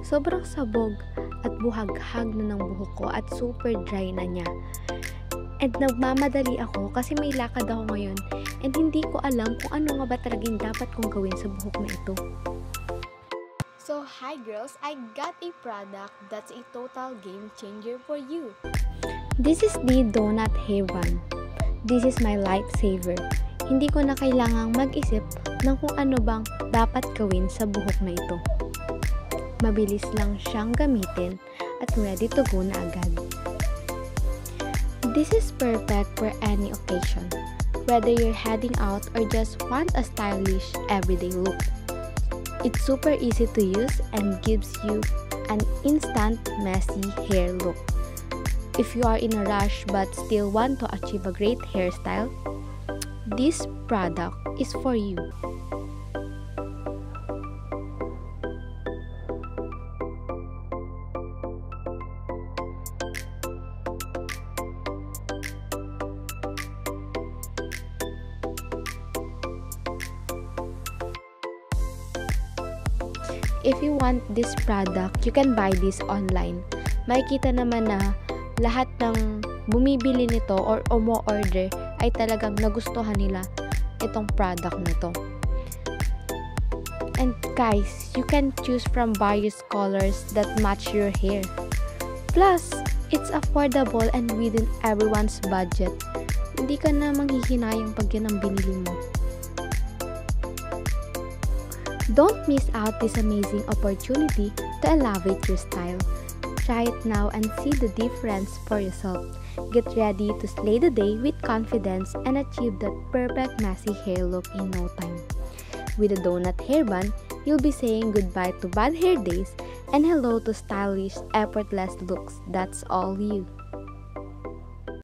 Sobrang sabog at buhaghag na ng buhok ko at super dry na niya. And nagmamadali ako kasi may lakad ako ngayon and hindi ko alam kung ano nga ba talagang dapat kong gawin sa buhok na ito. So hi girls, I got a product that's a total game changer for you. This is the Donut Hair Bun. This is my lifesaver. Hindi ko na kailangang mag-isip ng kung ano bang dapat gawin sa buhok na ito. Mabilis lang siyang gamitin at ready to go na agad. This is perfect for any occasion, whether you're heading out or just want a stylish everyday look. It's super easy to use and gives you an instant messy hair look. If you are in a rush but still want to achieve a great hairstyle, this product is for you. If you want this product, you can buy this online. Makikita naman na lahat ng bumibili nito or umo-order ay talagang nagustuhan nila itong product na to. And guys, you can choose from various colors that match your hair. Plus, it's affordable and within everyone's budget. Hindi ka na manghihinayang pag yan ang binili mo. Don't miss out this amazing opportunity to elevate your style. Try it now and see the difference for yourself. Get ready to slay the day with confidence and achieve that perfect messy hair look in no time. With a donut hair bun, you'll be saying goodbye to bad hair days and hello to stylish, effortless looks. That's all you.